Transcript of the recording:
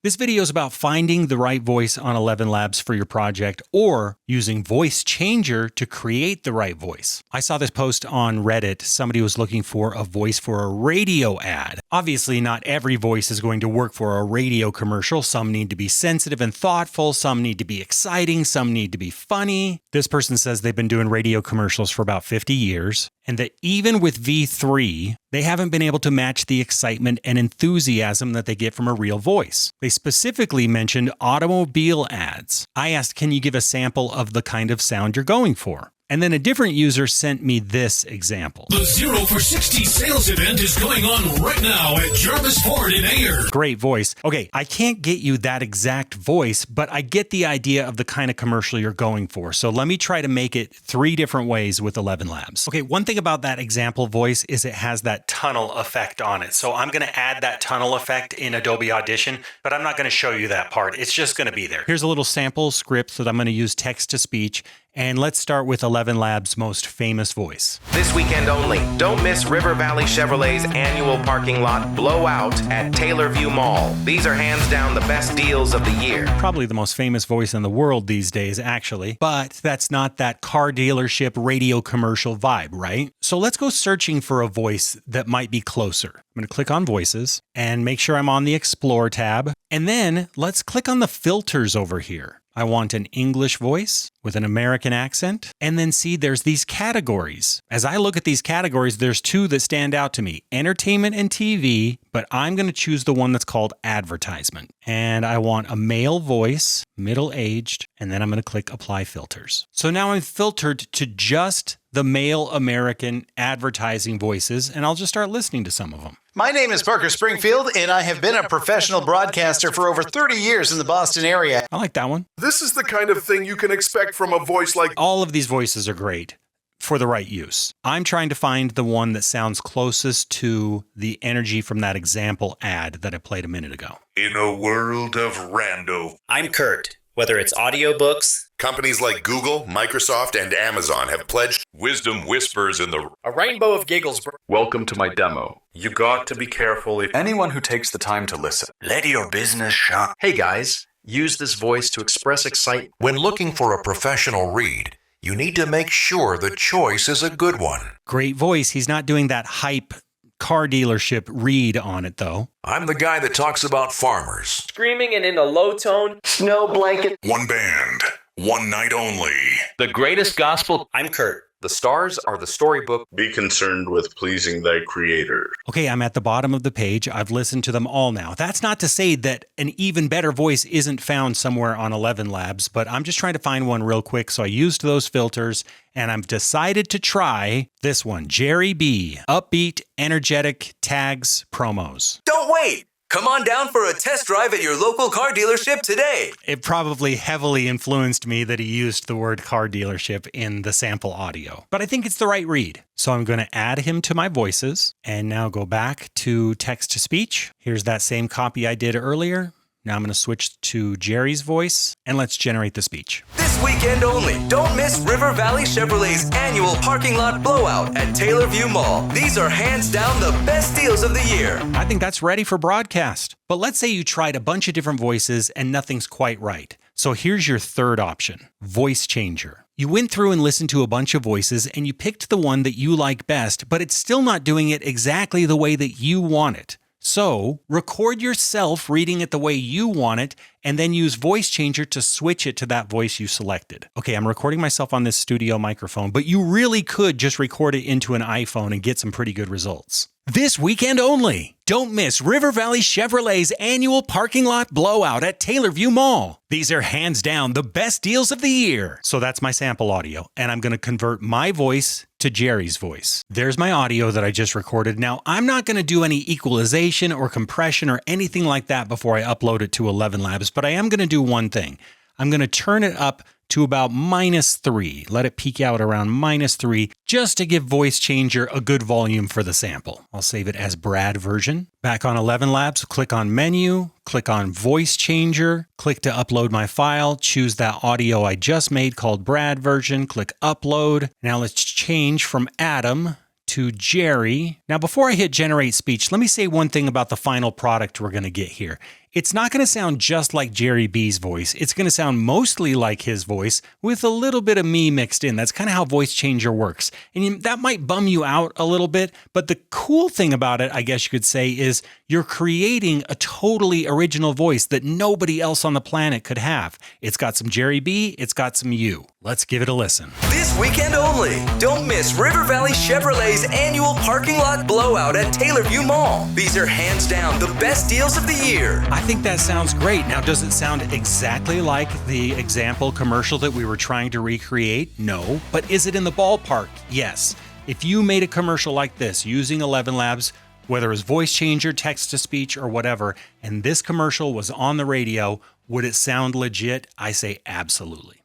This video is about finding the right voice on ElevenLabs for your project or using Voice Changer to create the right voice. I saw this post on Reddit. Somebody was looking for a voice for a radio ad. Obviously, not every voice is going to work for a radio commercial. Some need to be sensitive and thoughtful. Some need to be exciting. Some need to be funny. This person says they've been doing radio commercials for about 50 years. And that even with V3, they haven't been able to match the excitement and enthusiasm that they get from a real voice. They specifically mentioned automobile ads. I asked, can you give a sample of the kind of sound you're going for? And then a different user sent me this example. The 0 for 60 sales event is going on right now at Jarvis Ford in Ayer. Great voice. Okay, I can't get you that exact voice, but I get the idea of the kind of commercial you're going for. So let me try to make it 3 different ways with ElevenLabs. Okay, one thing about that example voice is it has that tunnel effect on it. So I'm going to add that tunnel effect in Adobe Audition, but I'm not going to show you that part. It's just going to be there. Here's a little sample script that I'm going to use text to speech. And let's start with ElevenLabs' most famous voice. This weekend only, don't miss River Valley Chevrolet's annual parking lot blowout at Taylorview Mall. These are hands down the best deals of the year. Probably the most famous voice in the world these days, actually. But that's not that car dealership radio commercial vibe, right? So let's go searching for a voice that might be closer. I'm going to click on Voices and make sure I'm on the Explore tab. And then let's click on the filters over here. I want an English voice with an American accent, and then see there's these categories. As I look at these categories, there's 2 that stand out to me, entertainment and TV, but I'm going to choose the one that's called advertisement. And I want a male voice, middle-aged, and then I'm going to click apply filters. So now I'm filtered to just the male American advertising voices, and I'll just start listening to some of them. My name is Parker Springfield, and I have been a professional broadcaster for over 30 years in the Boston area. I like that one. This is the kind of thing you can expect from a voice like... All of these voices are great for the right use. I'm trying to find the one that sounds closest to the energy from that example ad that I played a minute ago. In a world of rando. I'm Kurt. Whether it's audiobooks, companies like Google, Microsoft, and Amazon have pledged wisdom whispers in the... a rainbow of giggles. Welcome to my demo. You got to be careful if anyone who takes the time to listen. Let your business shine. Hey guys, use this voice to express excitement. When looking for a professional read, you need to make sure the choice is a good one. Great voice. He's not doing that hype car dealership read on it, though. I'm the guy that talks about farmers. Screaming and in a low tone, snow blanket. One band, one night only. The greatest gospel. I'm Kurt. The stars are the storybook. Be concerned with pleasing thy creator. Okay, I'm at the bottom of the page. I've listened to them all now. That's not to say that an even better voice isn't found somewhere on ElevenLabs, but I'm just trying to find one real quick. So I used those filters, and I've decided to try this one, Jerry B. Upbeat, energetic, tags, promos. Don't wait! Come on down for a test drive at your local car dealership today. It probably heavily influenced me that he used the word car dealership in the sample audio, but I think it's the right read. So I'm going to add him to my voices and now go back to text to speech. Here's that same copy I did earlier. Now I'm going to switch to Jerry's voice and let's generate the speech. This weekend only, don't miss River Valley Chevrolet's annual parking lot blowout at Taylorview Mall. These are hands down the best deals of the year. I think that's ready for broadcast. But let's say you tried a bunch of different voices and nothing's quite right. So here's your third option, Voice Changer. You went through and listened to a bunch of voices and you picked the one that you like best, but it's still not doing it exactly the way that you want it. So record yourself reading it the way you want it and then use Voice Changer to switch it to that voice you selected. Okay, I'm recording myself on this studio microphone, but you really could just record it into an iPhone and get some pretty good results. This weekend only, don't miss River Valley Chevrolet's annual parking lot blowout at Taylorview Mall. These are hands down the best deals of the year. So that's my sample audio, and I'm going to convert my voice to Jerry's voice. There's my audio that I just recorded. Now, I'm not going to do any equalization or compression or anything like that before I upload it to ElevenLabs, but I am going to do one thing. I'm going to turn it up to about -3. Let it peak out around -3 just to give Voice Changer a good volume for the sample. I'll save it as Brad version. Back on ElevenLabs, click on Menu, click on Voice Changer, click to upload my file, choose that audio I just made called Brad version, click Upload. Now let's change from Adam to Jerry. Now, before I hit generate speech, let me say one thing about the final product we're going to get here. It's not going to sound just like Jerry B's voice. It's going to sound mostly like his voice with a little bit of me mixed in. That's kind of how Voice Changer works. And that might bum you out a little bit, but the cool thing about it, I guess you could say, is you're creating a totally original voice that nobody else on the planet could have. It's got some Jerry B, it's got some you. Let's give it a listen. This weekend only, don't miss River Valley Chevrolet's annual parking lot blowout at Taylorview Mall. These are hands down the best deals of the year. I think that sounds great. Now, does it sound exactly like the example commercial that we were trying to recreate? No. But is it in the ballpark? Yes. If you made a commercial like this using ElevenLabs, whether it was voice changer, text to speech, or whatever, and this commercial was on the radio, would it sound legit? I say absolutely.